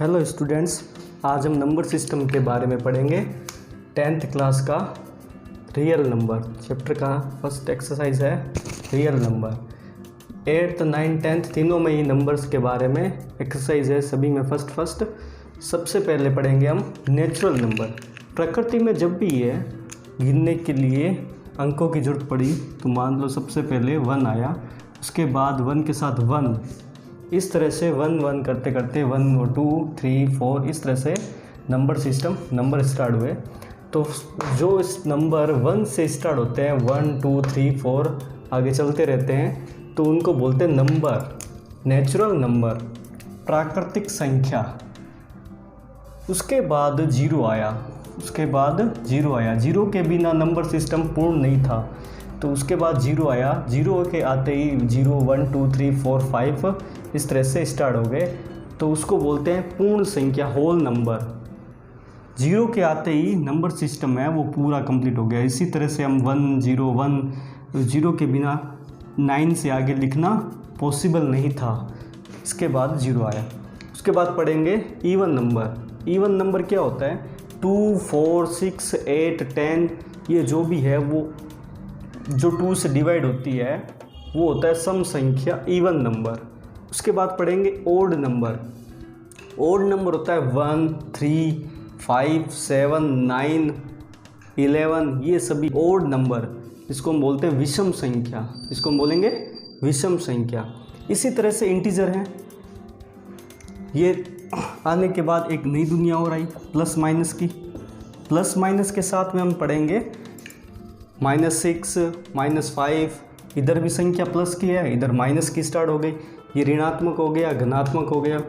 Hello students, आज हम number system के बारे में पढ़ेंगे। 10th क्लास का रियल नंबर चैप्टर का फर्स्ट एक्सरसाइज है real number. 8th 9th 10th तीनों में ही नंबर्स के बारे में एक्सरसाइज है, सभी में फर्स्ट। सबसे पहले पढ़ेंगे हम नेचुरल नंबर। प्रकृति में जब भी ये गिनने के लिए अंकों की जरूरत पड़ी तो मान लो सबसे पहले 1 आया, उसके बाद 1 के साथ 1, इस तरह से 1 1 करते करते 1 और 2 3 4 इस तरह से नंबर सिस्टम नंबर स्टार्ट हुए। तो जो इस नंबर 1 से स्टार्ट होते हैं 1 2 3 4 आगे चलते रहते हैं तो उनको बोलते हैं नंबर, नेचुरल नंबर, प्राकृतिक संख्या। उसके बाद 0 आया, 0 के बिना नंबर सिस्टम पूर्ण नहीं था। तो उसके बाद 0 आया, 0 के आते ही 0 1 2 3 4 5 इस तरह से स्टार्ट हो गए, तो उसको बोलते हैं पूर्ण संख्या, होल नंबर। 0 के आते ही नंबर सिस्टम है वो पूरा कंप्लीट हो गया। इसी तरह से हम 1 0 1, 0 के बिना 9 से आगे लिखना पॉसिबल नहीं था। इसके बाद 0 आया। उसके बाद पढ़ेंगे इवन नंबर। इवन नंबर क्या होता है? 2 4 6 8 10 ये जो भी है वो जो 2 से डिवाइड होती है वो होता है सम संख्या, इवन नंबर। उसके बाद पढ़ेंगे ओड नंबर। ओड नंबर होता है 1 3 5 7 9 11, ये सभी ओड नंबर, इसको हम बोलते हैं विषम संख्या, इसको हम बोलेंगे विषम संख्या। इसी तरह से इंटीजर हैं, ये आने के बाद एक नई दुनिया और आई प्लस माइनस की। प्लस माइनस के साथ में हम पढ़ेंगे -6 -5, इधर भी संख्या प्लस की है, इधर माइनस की स्टार्ट हो गई, ये ऋणात्मक हो गया, धनात्मक हो गया,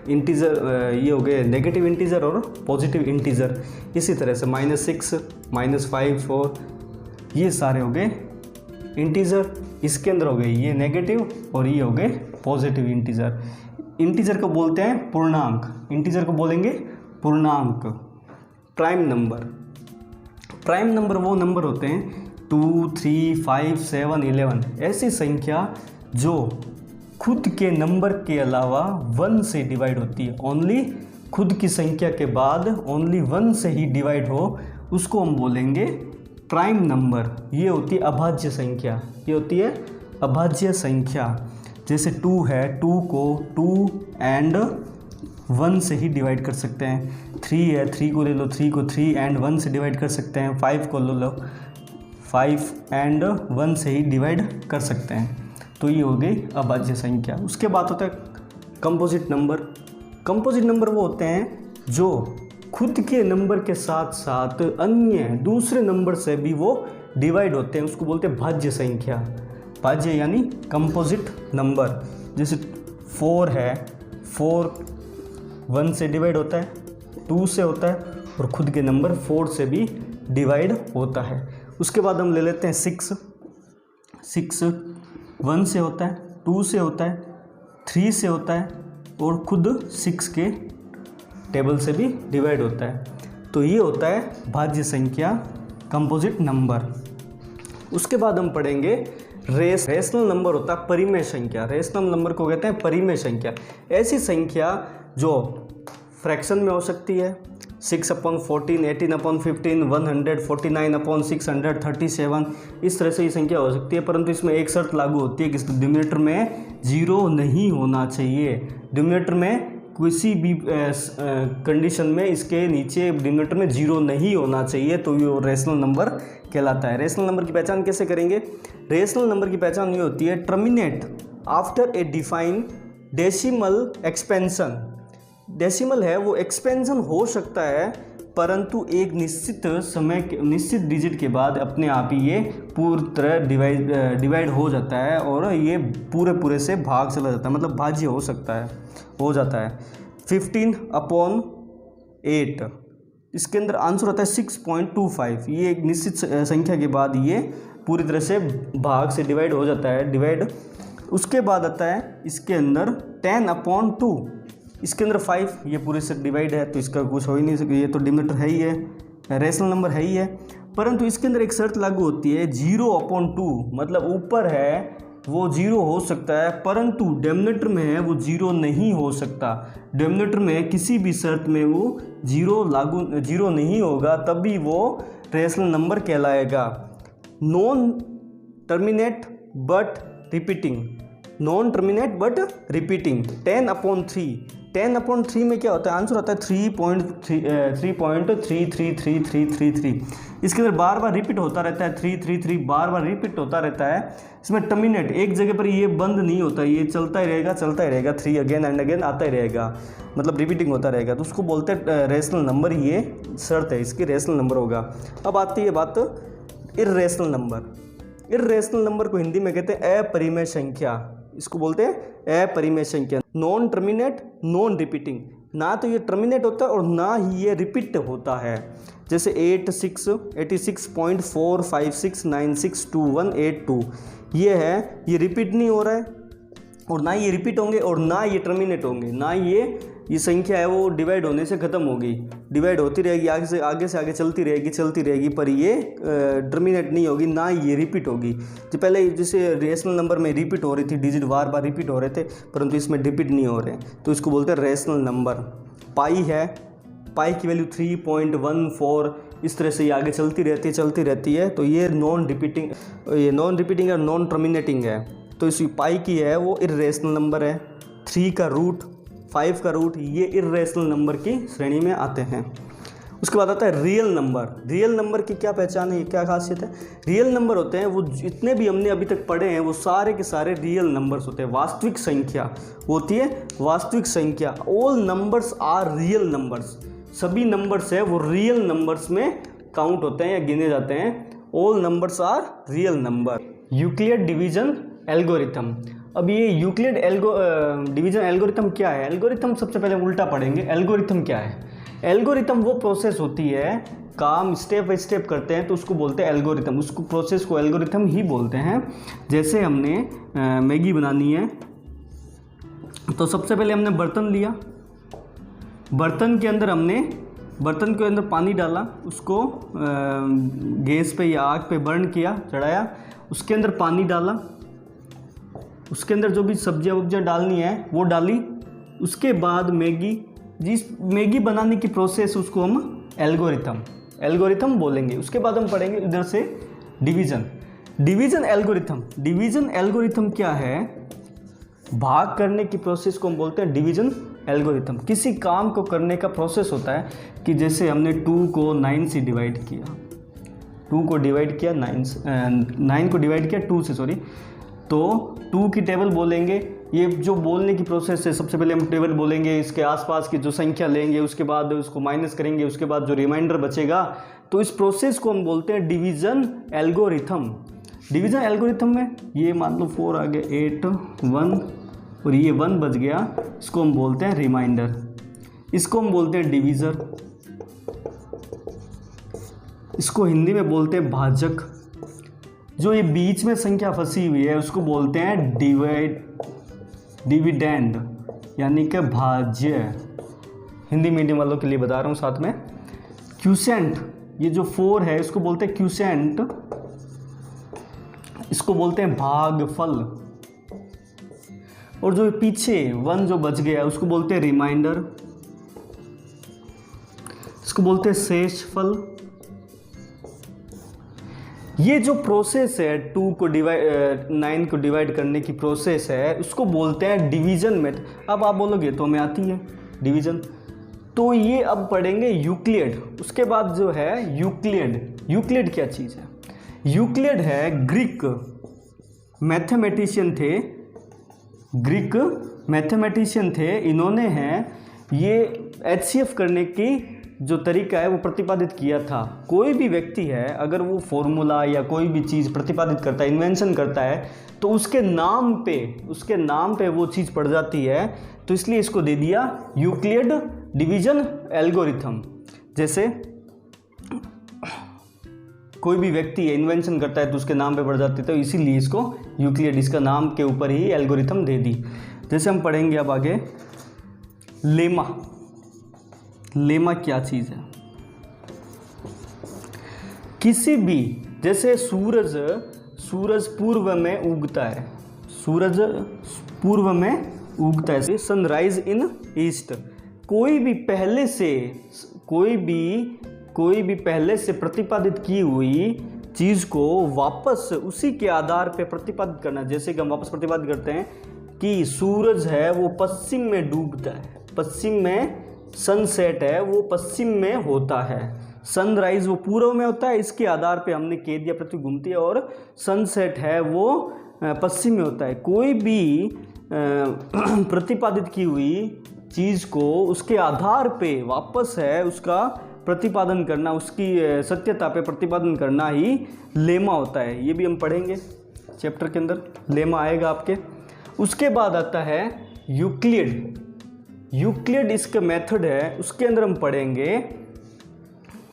इंटीजर ये हो गए नेगेटिव इंटीजर और पॉजिटिव इंटीजर। इसी तरह से -6 -5 और ये सारे हो गए इंटीजर, इसके अंदर हो गए ये नेगेटिव और ये हो गए पॉजिटिव इंटीजर। इंटीजर को बोलते हैं पूर्णांक, इंटीजर को बोलेंगे पूर्णांक। प्राइम नंबर, प्राइम नंबर वो नंबर होते हैं 2 3 5 7 11, ऐसी संख्या जो खुद के नंबर के अलावा 1 से डिवाइड होती है। ओनली खुद की संख्या के बाद ओनली 1 से ही डिवाइड हो, उसको हम बोलेंगे प्राइम नंबर। ये होती है अभाज्य संख्या, ये होती है अभाज्य संख्या। जैसे 2 है, 2 को 2 एंड 1 से ही डिवाइड कर सकते हैं। 3 है, 3 को ले लो, 3 को 3 एंड 1 से डिवाइड कर सकते हैं। 5 को ले लो, 5 एंड 1 से ही डिवाइड कर सकते हैं। तो ये हो गई अभाज्य संख्या। उसके बाद होता है कंपोजिट नंबर। कंपोजिट नंबर वो होते हैं जो खुद के नंबर के साथ साथ अन्य दूसरे नंबर से भी वो डिवाइड होते हैं, उसको बोलते हैं भाज्य संख्या। भाज्य यानी कंपोजिट नंबर। जैसे 4 है, 4 1 से डिवाइड होता है, 2 से होता है और खुद के नंबर 4 से भी डिवाइड होता है। उसके बाद हम ले लेते हैं 6 1 से होता है, 2 से होता है, 3 से होता है और खुद 6 के टेबल से भी डिवाइड होता है। तो ये होता है भाज्य संख्या, कंपोजिट नंबर। उसके बाद हम पढ़ेंगे रेशनल नंबर होता है परिमेय संख्या। रेशनल नंबर को कहते हैं परिमेय संख्या। ऐसी संख्या जो फ्रैक्शन में हो सकती है, 6/14, 18/15, 149/637, इस तरह से ये संख्या हो सकती है। परंतु इसमें एक शर्त लागू होती है कि डिनोमिनेटर में 0 नहीं होना चाहिए। डिनोमिनेटर में किसी भी कंडीशन में इसके नीचे डिनोमिनेटर में 0 नहीं होना चाहिए, तो ये रेशनल नंबर कहलाता है। रेशनल नंबर की पहचान कैसे करेंगे? रेशनल नंबर की पहचान ये होती है terminate after a define decimal expansion. Decimal है वो एक्सपेंशन हो सकता है, परंतु एक निश्चित समय के निश्चित डिजिट के बाद अपने आप ही ये पूरी तरह डिवाइड हो जाता है और ये पूरे से भाग चला जाता है, मतलब भाज्य हो जाता है। 15/8 इसके अंदर आंसर होता है 6.25। ये एक निश्चित संख्या के बाद ये पूरी तरह से भाग से डिवाइड हो जाता है, डिवाइड। उसके बाद आता है इसके अंदर 10/2, इसके अंदर 5, ये पूरे से डिवाइड है तो इसका कुछ हो ही नहीं सकता, ये तो डिनोमिनेटर है ही है, रेशनल नंबर है ही है। परंतु इसके अंदर एक शर्त लागू होती है 0/2, मतलब ऊपर है वो जीरो हो सकता है, परंतु डिनोमिनेटर में है वो जीरो नहीं हो सकता। डिनोमिनेटर में किसी भी शर्त में वो जीरो नहीं होगा, तभी वो रेशनल नंबर कहलाएगा। Non terminate but repeating, non terminate but repeating. 10/3 में क्या होता है, आंसर होता है 3.3333333। इसके अंदर बार बार रिपीट होता रहता है, 333 बार बार रिपीट होता रहता है। इसमें टर्मिनेट एक जगह पर ये बंद नहीं होता, ये चलता ही रहेगा 3 अगेन एंड अगेन आता ही रहेगा, मतलब रिपीटिंग होता रहेगा, तो उसको बोलते हैं रेशनल नंबर। ये शर्त है इसकी, रेशनल नंबर होगा। अब आती है बात इर्रेशनल नंबर। इर्रेशनल नंबर को हिंदी में कहते हैं अपरिमेय संख्या, इसको बोलते हैं अपरिमेय संख्या। नॉन टर्मिनेट नॉन रिपीटिंग, ना तो ये टर्मिनेट होता है और ना ही ये रिपीट होता है। जैसे 86.456962182 ये है, ये रिपीट नहीं हो रहा है और ना ये रिपीट होंगे और ना ये टर्मिनेट होंगे, ना ये संख्या है वो डिवाइड होने से ख़त्म होगी, डिवाइड होती रहेगी, आगे से आगे चलती रहेगी, पर ये टर्मिनेट नहीं होगी, ना ये रिपीट होगी। जो पहले जैसे रेशनल नंबर में रिपीट हो रही थी, डिजिट बार बार रिपीट हो रहे थे, परंतु इसमें रिपीट नहीं हो रहे, तो इसको बोलते हैं रेशनल नंबर। पाई है, पाई की वैल्यू 3.14, इस तरह से ये आगे चलती रहती है, तो ये नॉन रिपीटिंग और नॉन टर्मिनेटिंग है। तो इस पाई की है वो इर्रेशनल नंबर है। 3 का रूट, 5 का रूट, ये इर्रेशनल नंबर की श्रेणी में आते हैं। उसके बाद आता है रियल नंबर। रियल नंबर की क्या पहचान है, क्या खासियत है? रियल नंबर होते हैं वो जितने भी हमने अभी तक पढ़े हैं वो सारे के सारे रियल नंबर्स होते हैं। वास्तविक संख्या होती है, वास्तविक संख्या। All numbers are real numbers, सभी नंबर्स है वो रियल नंबर्स में काउंट होते हैं या गिने जाते हैं। All numbers are real number. Euclid division algorithm. अब ये यूक्लिड डिवीजन एल्गोरिथम क्या है? एल्गोरिथम सबसे पहले उल्टा पढ़ेंगे। एल्गोरिथम क्या है? एल्गोरिथम वो प्रोसेस होती है, काम स्टेप बाय स्टेप करते हैं तो उसको बोलते हैं एल्गोरिथम, उसको प्रोसेस को एल्गोरिथम ही बोलते हैं। जैसे हमने मैगी बनानी है तो सबसे पहले हमने बर्तन लिया, बर्तन के अंदर पानी डाला, उसको गैस पे या आग पे बर्न किया, चढ़ाया, उसके अंदर पानी डाला, उसके अंदर जो भी सब्जियां डालनी है वो डाली, उसके बाद जिस मैगी बनाने की प्रोसेस उसको हम एल्गोरिथम बोलेंगे। उसके बाद हम पढ़ेंगे इधर से डिवीजन एल्गोरिथम क्या है? भाग करने की प्रोसेस को हम बोलते हैं डिवीजन एल्गोरिथम। किसी काम को करने का प्रोसेस होता है कि जैसे हमने 2 को 9 से डिवाइड किया, 2 को डिवाइड किया 9 को डिवाइड किया 2 से, तो 2 की टेबल बोलेंगे। ये जो बोलने की प्रोसेस है, सबसे पहले हम टेबल बोलेंगे, इसके आसपास की जो संख्या लेंगे, उसके बाद उसको माइनस करेंगे, उसके बाद जो रिमाइंडर बचेगा, तो इस प्रोसेस को हम बोलते हैं डिवीजन एल्गोरिथम। डिवीजन एल्गोरिथम में ये मान लो 4 आ गया, 8 1 और ये 1 बच गया, इसको हम बोलते हैं रिमाइंडर, इसको हम बोलते हैं डिवीज़र, इसको हिंदी में बोलते हैं भाजक। जो ये बीच में संख्या फंसी हुई है उसको बोलते हैं डिविडेंड, यानी कि भाज्य। हिंदी मीडियम वालों के लिए बता रहा हूँ साथ में। क्यूसेंट, ये जो 4 है इसको बोलते हैं क्यूसेंट, इसको बोलते हैं भागफल। और जो पीछे 1 जो बच गया उसको बोलते हैं रिमाइंडर, इसको बोलते हैं शेषफल। ये जो प्रोसेस है 2 को 9 को डिवाइड करने की प्रोसेस है उसको बोलते हैं डिवीजन मेथड। अब आप बोलोगे तो हमें आती है डिवीजन, तो ये अब पढ़ेंगे यूक्लिड। उसके बाद जो है यूक्लिड क्या चीज़ है? यूक्लिड है ग्रीक मैथमेटिशियन थे। इन्होंने ये HCF करने की जो तरीका है वो प्रतिपादित किया था। कोई भी व्यक्ति है अगर वो फॉर्मूला या कोई भी चीज़ प्रतिपादित करता है, इन्वेंशन करता है, तो उसके नाम पे वो चीज़ पड़ जाती है, तो इसलिए इसको दे दिया यूक्लिड डिवीजन एल्गोरिथम। जैसे कोई भी व्यक्ति इन्वेंशन करता है तो उसके नाम पे पड़ जाती है, तो इसीलिए इसको यूक्लिड, इसका नाम के ऊपर ही एल्गोरिथम दे दी। जैसे हम पढ़ेंगे अब आगे लेमा क्या चीज़ है? किसी भी, जैसे सूरज पूर्व में उगता है, सूरज पूर्व में उगता है। सनराइज इन ईस्ट, कोई भी पहले से प्रतिपादित की हुई चीज़ को वापस उसी के आधार पे प्रतिपादित करना। जैसे कि हम वापस प्रतिपादित करते हैं कि सूरज है वो पश्चिम में डूबता है, पश्चिम में सनसेट है वो पश्चिम में होता है, सनराइज वो पूर्व में होता है, इसके आधार पे हमने कह दिया पृथ्वी घूमती है, और सनसेट है वो पश्चिम में होता है। कोई भी प्रतिपादित की हुई चीज़ को उसके आधार पे वापस है उसका प्रतिपादन करना, उसकी सत्यता पे प्रतिपादन करना ही लेमा होता है। ये भी हम पढ़ेंगे चैप्टर के अंदर, लेमा आएगा आपके। उसके बाद आता है यूक्लिड। यूक्लिड इसका मेथड है, उसके अंदर हम पढ़ेंगे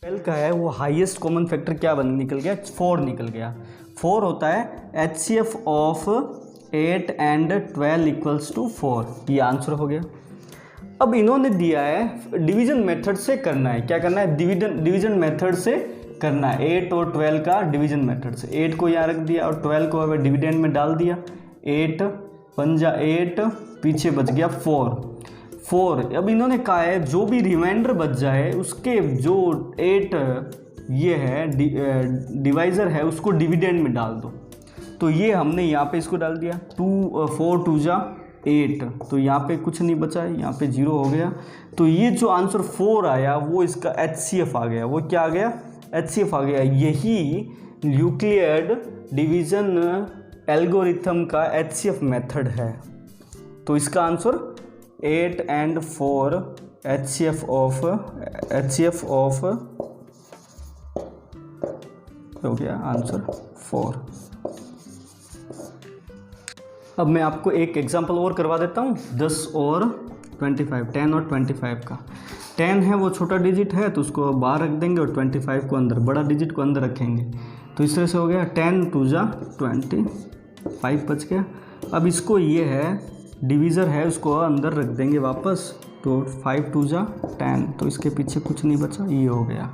12 का है वो हाईएस्ट कॉमन फैक्टर क्या निकल गया, 4 निकल गया। 4 होता है HCF of 8 and 12 equals to 4, ये आंसर हो गया। अब इन्होंने दिया है डिवीजन मेथड से करना है, क्या करना है, डिवीजन मेथड से करना है। 8 और 12 का डिवीजन मेथड से, 8 को यहाँ रख दिया और 12 को अब डिविडेंड में डाल दिया। 8 पंजा 8, पीछे बच गया 4। अब इन्होंने कहा है जो भी रिमाइंडर बच जाए उसके जो 8 ये है डिवाइज़र है उसको डिविडेंड में डाल दो। तो ये हमने यहाँ पे इसको डाल दिया, 4 2 जा 8, तो यहाँ पे कुछ नहीं बचा है, यहाँ पे 0 हो गया। तो ये जो आंसर 4 आया वो इसका HCF आ गया। वो क्या आ गया, HCF आ गया। यही यूक्लिड डिवीज़न एल्गोरिथम का HCF मेथड है। तो इसका आंसर 8 एंड 4 HCF ऑफ हो गया आंसर 4। अब मैं आपको एक एग्जांपल और करवा देता हूँ, 10 और 25, 10 और 25 का। 10 है वो छोटा डिजिट है तो उसको बाहर रख देंगे और 25 को अंदर, बड़ा डिजिट को अंदर रखेंगे। तो इस तरह से हो गया 10 2 जा 25 बच गया। अब इसको ये है डिवीज़र है उसको अंदर रख देंगे वापस, तो 5 2 जा 10, तो इसके पीछे कुछ नहीं बचा, ये हो गया।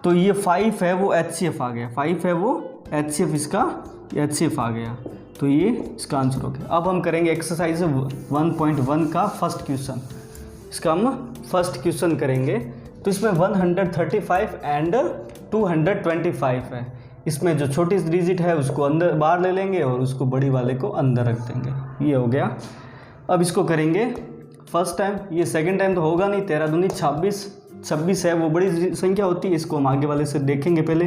तो ये 5 है वो HCF आ गया, 5 है वो HCF, इसका HCF आ गया। तो ये इसका आंसर हो गया। अब हम करेंगे एक्सरसाइज 1.1 का फर्स्ट क्वेश्चन। इसका हम फर्स्ट क्वेश्चन करेंगे। तो इसमें 135 एंड 225 है। इसमें जो छोटी डिजिट है उसको अंदर बाहर ले लेंगे और उसको बड़ी वाले को अंदर रख देंगे, ये हो गया। अब इसको करेंगे फर्स्ट टाइम, ये सेकंड टाइम तो होगा नहीं, 13 दूनी 26 है वो बड़ी संख्या होती है, इसको हम आगे वाले से देखेंगे। पहले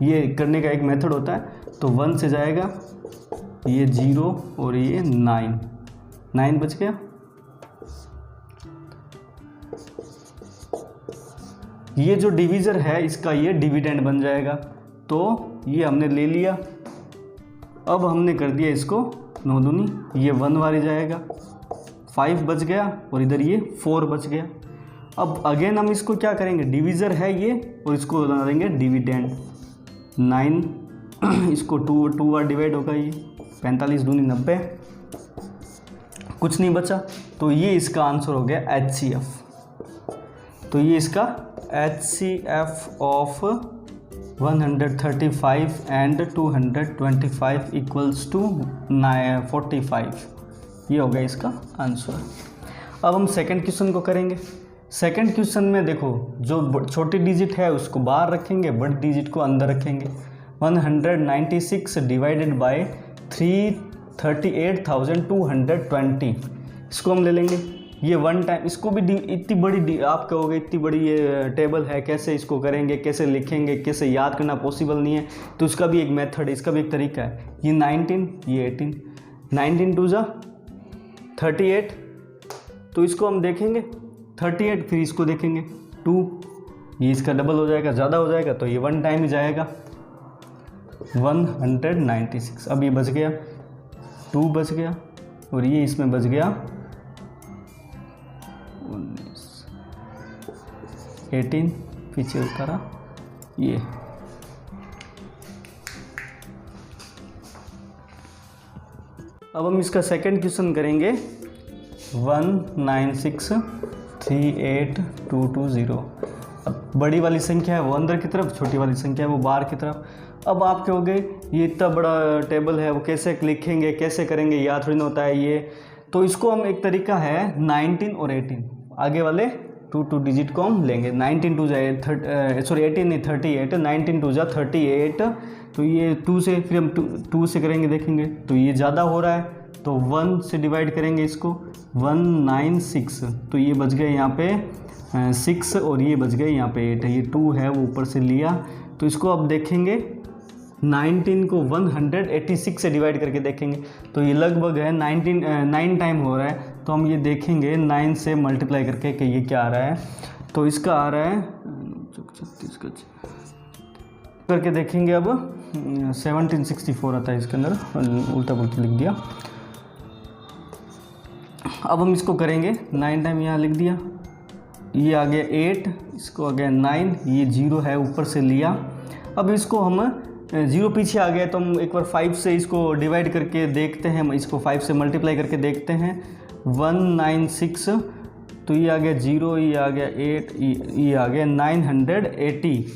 ये करने का एक मेथड होता है। तो 1 से जाएगा, ये 0 और ये 9 बच गया। ये जो डिवीज़र है इसका ये डिविडेंड बन जाएगा। तो ये हमने ले लिया। अब हमने कर दिया इसको 9 दूनी, ये 1 वाली जाएगा, 5 बच गया और इधर ये 4 बच गया। अब अगेन हम इसको क्या करेंगे, डिवीज़र है ये और इसको बना देंगे डिविडेंड। 9 इसको 2 बार डिवाइड होगा, ये 45 दूनी 90, कुछ नहीं बचा। तो ये इसका आंसर हो गया HCF। तो ये इसका HCF of 135 and 225 equals to 45, ये हो गया इसका आंसर। अब हम सेकंड क्वेश्चन को करेंगे। सेकंड क्वेश्चन में देखो, जो छोटी डिजिट है उसको बाहर रखेंगे, बड़ी डिजिट को अंदर रखेंगे। 196 डिवाइडेड बाय 338,220, इसको हम ले लेंगे। ये 1 टाइम, इसको भी इतनी बड़ी आप कहोगे इतनी बड़ी ये टेबल है, कैसे इसको करेंगे, कैसे लिखेंगे, कैसे याद करना पॉसिबल नहीं है। तो इसका भी एक मेथड है, इसका भी एक तरीका है। ये 19, ये 18, 19 2 जा 38, तो इसको हम देखेंगे 38, फिर इसको देखेंगे 2, ये इसका डबल हो जाएगा, ज़्यादा हो जाएगा, तो ये 1 टाइम ही जाएगा 196। अब ये बच गया 2 बच गया और ये इसमें बच गया 19, 18, पीछे उतारा ये। अब हम इसका सेकंड क्वेश्चन करेंगे 19638,220। अब बड़ी वाली संख्या है वो अंदर की तरफ, छोटी वाली संख्या है वो बाहर की तरफ। अब आप कहोगे ये इतना बड़ा टेबल है वो कैसे लिखेंगे, कैसे करेंगे, याद थोड़ी ना होता है ये। तो इसको हम एक तरीका है 19 और 18 आगे वाले टू डिजिट को हम लेंगे। 19 टू जाए 18 नहीं 38, 19 टू जा 38। तो ये 2 से फिर हम 2 से करेंगे, देखेंगे तो ये ज़्यादा हो रहा है तो 1 से डिवाइड करेंगे इसको, 196। तो ये बच गए यहाँ पे 6 और ये बच गए यहाँ पे 8। ये 2 है वो ऊपर से लिया। तो इसको अब देखेंगे 19 को 186 से डिवाइड करके देखेंगे तो ये लगभग है 9 टाइम हो रहा है। तो हम ये देखेंगे 9 से मल्टीप्लाई करके कि ये क्या आ रहा है। तो इसका आ रहा है 36 करके देखेंगे। अब 1764 आता है इसके अंदर, उल्टा पुल्टा लिख दिया। अब हम इसको करेंगे 9 टाइम, यहाँ लिख दिया, ये आ गया 8, इसको आ गया 9, ये 0 है ऊपर से लिया। अब इसको हम 0 पीछे आ गया तो हम एक बार 5 से इसको डिवाइड करके देखते हैं, इसको 5 से मल्टीप्लाई करके देखते हैं। 196 तो ये आ गया 0, ये आ गया 8, ये आ गया 980।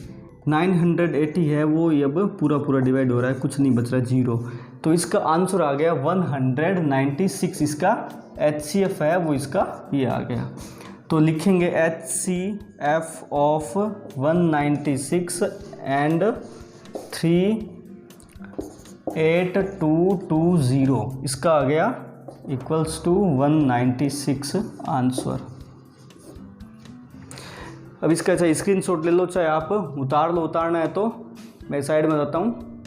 980 है वो, ये अब पूरा डिवाइड हो रहा है, कुछ नहीं बच रहा है 0। तो इसका आंसर आ गया 196। इसका HCF है वो, इसका ये आ गया। तो लिखेंगे HCF ऑफ 196 एंड 38220, इसका आ गया इक्वल्स टू 196 आंसर। अब इसका चाहे स्क्रीनशॉट ले लो, चाहे आप उतार लो, उतारना है तो मैं साइड में बताता हूँ।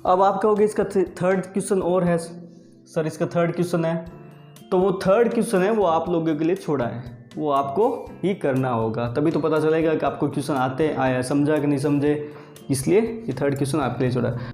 अब आप कहोगे इसका थर्ड क्वेश्चन और है सर, इसका थर्ड क्वेश्चन है। तो वो थर्ड क्वेश्चन है वो आप लोगों के लिए छोड़ा है, वो आपको ही करना होगा, तभी तो पता चलेगा कि आपको क्वेश्चन आया समझा कि नहीं समझे, इसलिए ये थर्ड क्वेश्चन आपके लिए छोड़ा है।